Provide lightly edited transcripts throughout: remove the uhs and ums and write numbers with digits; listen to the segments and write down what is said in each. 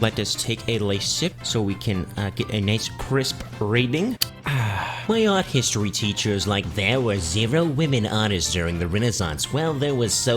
Let us take a little sip so we can get a nice crisp reading. My art history teacher is like, there were 0 women artists during the Renaissance. Well, there was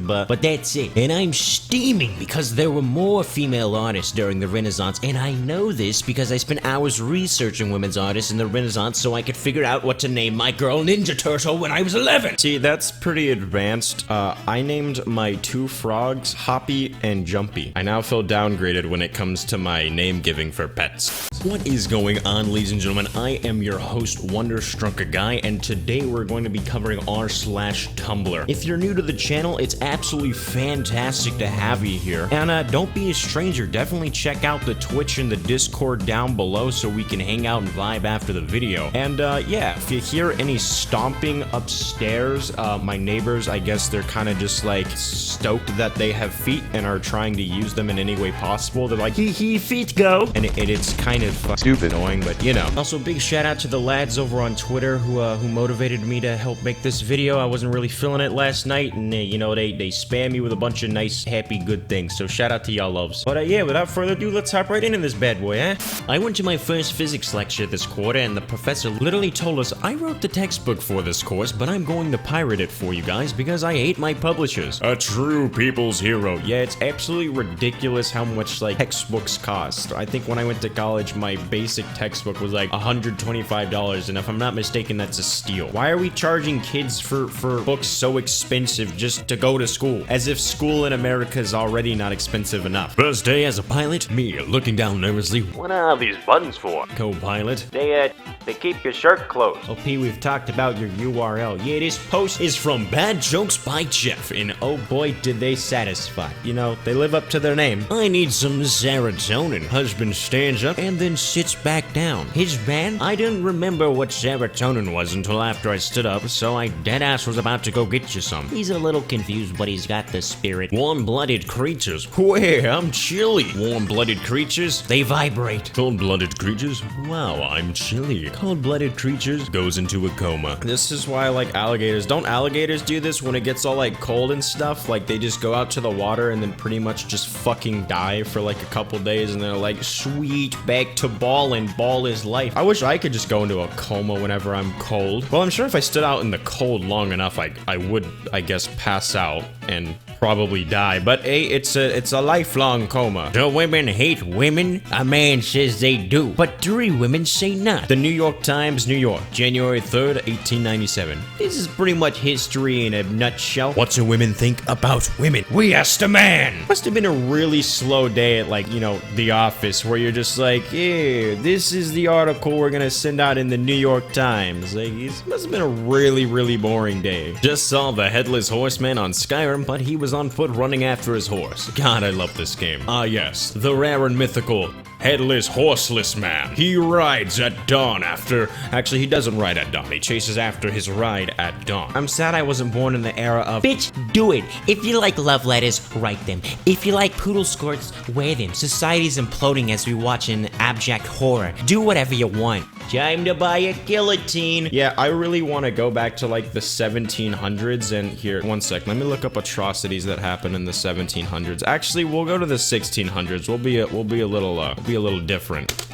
but that's it. And I'm steaming because there were more female artists during the Renaissance, and I know this because I spent hours researching women's artists in the Renaissance so I could figure out what to name my girl Ninja Turtle when I was 11. See, that's pretty advanced. I named my 2 frogs Hoppy and Jumpy. I now feel downgraded when it comes to my name giving for pets. What is going on, ladies and gentlemen? I am your host, Wonderstruck Guy, and today we're going to be covering r/Tumblr. If you're new to the channel, it's absolutely fantastic to have you here. And don't be a stranger, definitely check out the Twitch and the Discord down below so we can hang out and vibe after the video. And yeah, if you hear any stomping upstairs, my neighbors, I guess they're kind of just like stoked that they have feet and are trying to use them in any way possible. They're like, hee feet go! And it's kind of stupid annoying, but you know. Also, big shout out to the lads over on Twitter who motivated me to help make this video. I wasn't really feeling it last night, and you know, they spam me with a bunch of nice, happy, good things. So shout out to y'all loves. But yeah, without further ado, let's hop right into this bad boy, eh? I went to my first physics lecture this quarter, and the professor literally told us, I wrote the textbook for this course, but I'm going to pirate it for you guys because I hate my publishers. A true people's hero. Yeah, it's absolutely ridiculous how much like textbooks cost. I think when I went to college, my basic textbook was like $125, and if I'm not mistaken, that's a steal. Why are we charging kids for books so expensive just to go to school? As if school in America is already not expensive enough. First day as a pilot, me looking down nervously. What are these buttons for? Co-pilot. They keep your shirt closed. Oh, P, we've talked about your URL. Yeah, this post is from Bad Jokes by Jeff, and oh boy, did they satisfy. You know, they live up to their name. I need some serotonin. Husband stands up and then sits back down. His van? I didn't remember what serotonin was until after I stood up, so I deadass was about to go get you some. He's a little confused, but he's got the spirit. Warm-blooded creatures. Where? I'm chilly. Warm-blooded creatures? They vibrate. Cold-blooded creatures? Wow, I'm chilly. Cold-blooded creatures goes into a coma. This is why I like alligators. Don't alligators do this when it gets all like cold and stuff? Like they just go out to the water and then pretty much just fucking die for like a couple days, and they're like, sweet, back to ball, and ball is life. I wish I could just go into a coma whenever I'm cold. Well, I'm sure if I stood out in the cold long enough, I would, I guess, pass out and probably die, but hey, it's a lifelong coma. Do women hate women? A man says they do, but 3 women say not. The New York Times, New York, January 3rd, 1897. This is pretty much history in a nutshell. What do women think about women? We asked a man! Must have been a really slow day at, like, you know, The Office, where you're just like, yeah, this is the article we're gonna send out in the New York Times. Like, it must have been a really, really boring day. Just saw the Headless Horseman on Skyrim, but he was on foot running after his horse. God, I love this game. Ah yes, the rare and mythical Headless Horseless Man. He rides at dawn after... Actually, he doesn't ride at dawn. He chases after his ride at dawn. I'm sad I wasn't born in the era of... Bitch, do it. If you like love letters, write them. If you like poodle skirts, wear them. Society's imploding as we watch an abject horror. Do whatever you want. Time to buy a guillotine. Yeah, I really want to go back to like the 1700s, and here, one sec, let me look up atrocities that happened in the 1700s. Actually, we'll go to the 1600s. We'll be a little different.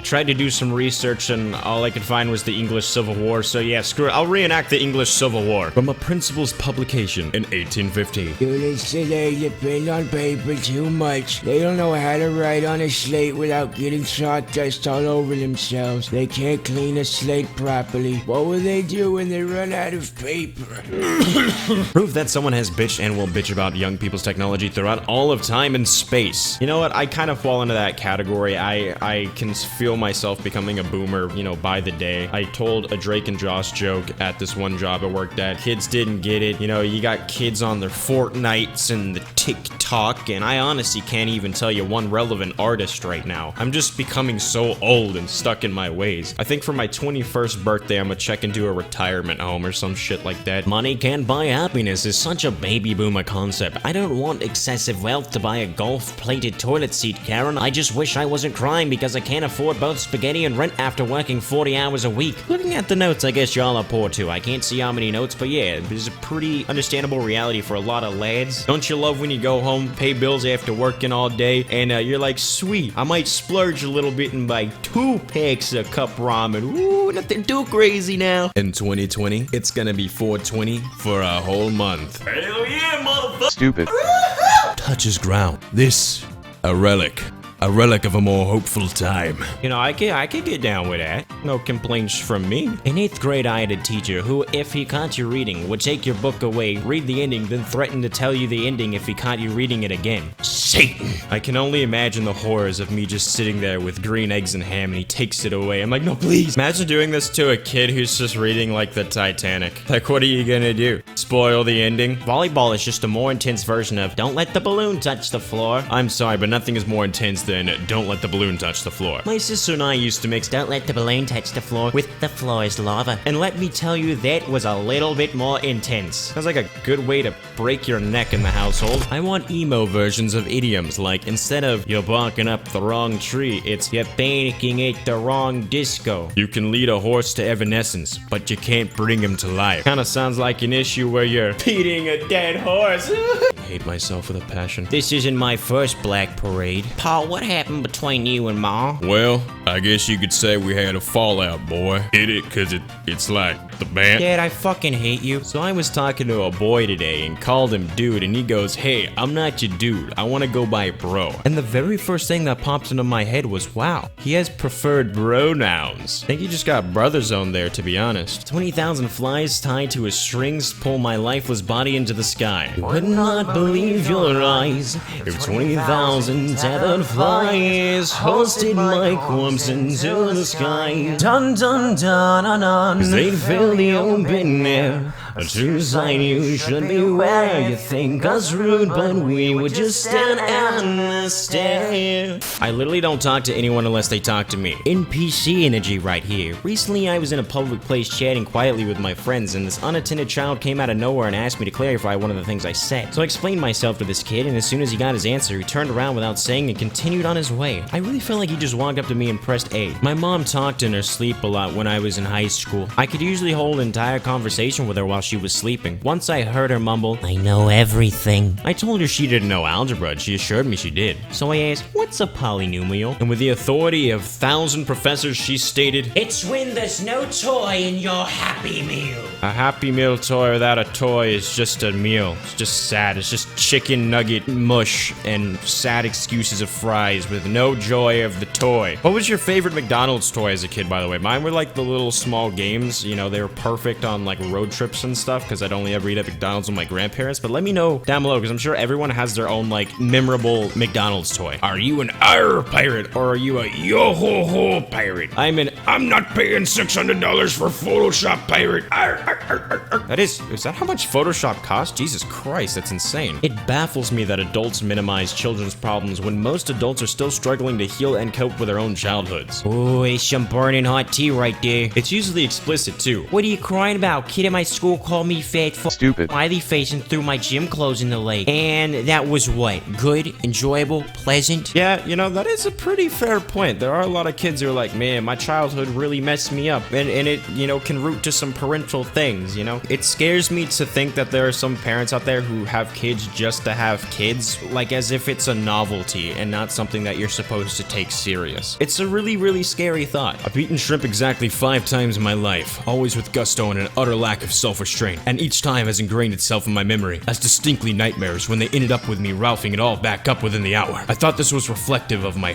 Tried to do some research, and all I could find was the English Civil War, so yeah, screw it. I'll reenact the English Civil War from a principal's publication in 1850. Students today depend on paper too much. They don't know how to write on a slate without getting sawdust all over themselves. They can't clean a slate properly. What will they do when they run out of paper? Proof that someone has bitched and will bitch about young people's technology throughout all of time and space. You know what? I kind of fall into that category. I can feel myself becoming a boomer, you know, by the day. I told a Drake and Josh joke at this one job I worked at. Kids didn't get it. You know, you got kids on their Fortnites and the TikTok, and I honestly can't even tell you one relevant artist right now. I'm just becoming so old and stuck in my ways. I think for my 21st birthday, I'm gonna check into a retirement home or some shit like that. Money can't buy happiness is such a baby boomer concept. I don't want excessive wealth to buy a golf-plated toilet seat, Karen. I just wish I wasn't crying because I can't afford both both spaghetti and rent after working 40 hours a week. Looking at the notes, I guess y'all are poor too. I can't see how many notes, but yeah, there's a pretty understandable reality for a lot of lads. Don't you love when you go home, pay bills after working all day, and you're like, sweet, I might splurge a little bit and buy 2 packs of cup ramen. Ooh, nothing too crazy now. In 2020, it's gonna be 420 for a whole month. Hell yeah, motherfucker! Stupid. Touches ground. This, a relic. A relic of a more hopeful time. You know, I could get down with that. No complaints from me. In 8th grade, I had a teacher who, if he caught you reading, would take your book away, read the ending, then threaten to tell you the ending if he caught you reading it again. Satan! I can only imagine the horrors of me just sitting there with green eggs and ham and he takes it away. I'm like, no, please. Imagine doing this to a kid who's just reading like the Titanic. Like, what are you gonna do? Spoil the ending? Volleyball is just a more intense version of don't let the balloon touch the floor. I'm sorry, but nothing is more intense than don't let the balloon touch the floor. My sister and I used to mix don't let the balloon touch the floor with the floor's lava. And let me tell you, that was a little bit more intense. Sounds like a good way to break your neck in the household. I want emo versions of idioms, like instead of you're barking up the wrong tree, it's you're panicking at the wrong disco. you can lead a horse to evanescence, but you can't bring him to life. Kinda sounds like an issue where you're Beating a dead horse. I hate myself with a passion. This isn't my first black parade. Paul, what happened between you and Ma? Well, I guess you could say we had a fallout, boy. Hit it, cause it's like the band. Dad, I fucking hate you. So I was talking to a boy today and called him dude, and he goes, hey, I'm not your dude. I want to go by bro. And the very first thing that pops into my head was, wow, he has preferred pronouns. I think he just got brother zone there, to be honest. 20,000 flies tied to his strings pull my lifeless body into the sky. You would not believe your eyes if 20,000 tethered flies hosted my corpse into the sky. Dun dun dun dun dun. 'Cause they'd fill the open air. A true sign you should beware. You think us rude, but we would just stand and stare. I literally don't talk to anyone unless they talk to me. NPC energy right here. Recently, I was in a public place chatting quietly with my friends, and this unattended child came out of nowhere and asked me to clarify one of the things I said. So I explained myself to this kid, and as soon as he got his answer, he turned around without saying and continued on his way. I really felt like he just walked up to me and pressed A. My mom talked in her sleep a lot when I was in high school. I could usually hold an entire conversation with her while she was sleeping. Once I heard her mumble, I know everything. I told her she didn't know algebra, and she assured me she did. So I asked, what's a polynomial? And with the authority of 1,000 professors, she stated, it's when there's no toy in your Happy Meal. A Happy Meal toy without a toy is just a meal. It's just sad. It's just chicken nugget mush and sad excuses of fries with no joy of the toy. What was your favorite McDonald's toy as a kid, by the way? Mine were like the little small games. You know, they were perfect on like road trips and stuff because I'd only ever eat at McDonald's with my grandparents. But let me know down below because I'm sure everyone has their own like memorable McDonald's toy. Are you an Arr pirate or are you a yo-ho-ho pirate? I'm not paying $600 for Photoshop pirate. Arr, arr, arr, arr, arr. Is that how much Photoshop costs? Jesus Christ, that's insane. It baffles me that adults minimize children's problems when most adults are still struggling to heal and cope with their own childhoods. Oh, it's some burning hot tea right there. It's usually explicit too. What are you crying about? Kid at my school called me fat Stupid. smiley face and threw my gym clothes in the lake. And that was what? Good? Enjoyable? Pleasant? Yeah, you know, that is a pretty fair point. There are a lot of kids who are like, man, my childhood really messed me up. And it, you know, can root to some parental things, you know? It scares me to think that there are some parents out there who have kids just to have kids, like as if it's a novelty and not something that you're supposed to take serious. It's a really, really scary thought. I've eaten shrimp exactly 5 times in my life, always with gusto and an utter lack of self-restraint, and each time has ingrained itself in my memory as distinctly nightmares when they ended up with me ralphing it all back up within the hour. I thought this was reflective of my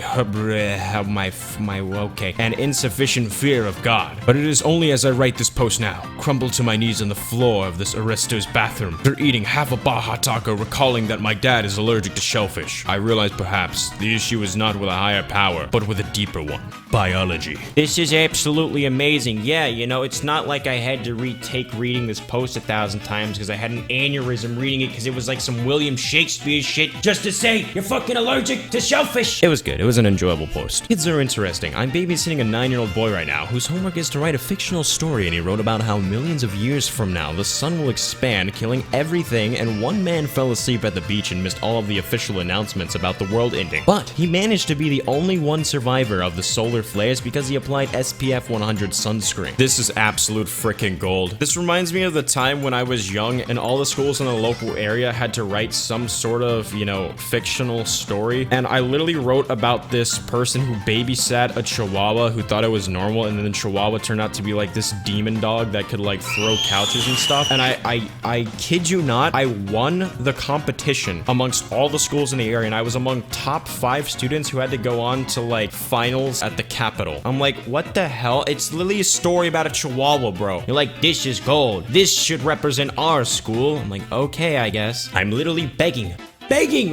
and insufficient fear of God. But it is only as I write this post now, crumble to my knees on the floor of this Aristo's bathroom, after eating half a Baja taco, recalling that my dad is allergic to shellfish, I realized perhaps the issue is not with a higher power, but with a deeper one. Biology. This is absolutely amazing. Yeah, you know, it's not like I had to retake reading this post 1,000 times because I had an aneurysm reading it because it was like some William Shakespeare shit just to say you're fucking allergic to shellfish. It was good. It was an enjoyable post. Kids are interesting. I'm babysitting a 9-year-old boy right now whose homework is to write a fictional story, and he wrote about how millions of years from now the sun will expand, killing everything, and one man fell asleep at the beach and missed all of the official announcements about the world ending. But he managed to be the only one survivor of the solar flares because he applied SPF 100 sunscreen. This is absolute freaking gold. This reminds me of the time when I was young and all the schools in the local area had to write some sort of, you know, fictional story, and I literally wrote about this person who babysat a chihuahua who thought it was normal, and then the chihuahua turned out to be like this demon dog that could like throw couches and stuff. And I kid you not, I won the competition amongst all the schools in the area, and I was among top 5 students who had to go on to like finals at the Capitol. I'm like, what the hell? It's literally a story about a chihuahua, bro. You're like, this is gold. This should represent our school. I'm like, okay, I guess. I'm literally begging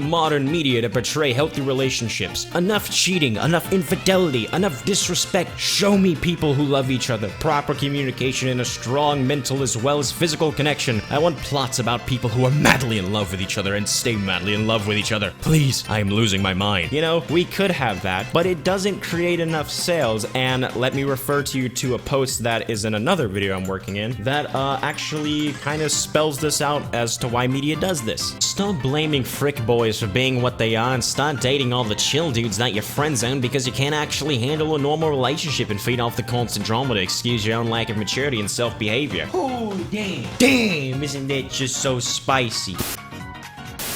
modern media to portray healthy relationships. Enough cheating, enough infidelity, enough disrespect. Show me people who love each other, proper communication, and a strong mental as well as physical connection. I want plots about people who are madly in love with each other and stay madly in love with each other. Please, I am losing my mind. You know, we could have that, but it doesn't create enough sales, and let me refer to you to a post that is in another video I'm working in that actually kind of spells this out as to why media does this. Stop blaming frick boys for being what they are and start dating all the chill dudes that you're friend zone because you can't actually handle a normal relationship and feed off the constant drama to excuse your own lack of maturity and self-behavior. Oh, damn, isn't that just so spicy?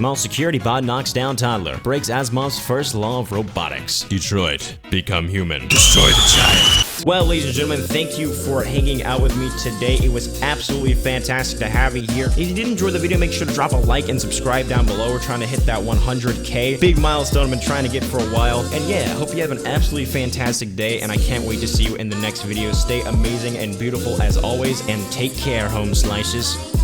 Mall security bot knocks down toddler. Breaks Asimov's first law of robotics. Detroit, become human. Destroy the child. Well, ladies and gentlemen, thank you for hanging out with me today. It was absolutely fantastic to have you here. If you did enjoy the video, make sure to drop a like and subscribe down below. We're trying to hit that 100K. Big milestone I've been trying to get for a while. And yeah, I hope you have an absolutely fantastic day, and I can't wait to see you in the next video. Stay amazing and beautiful as always, and take care, Homeslices.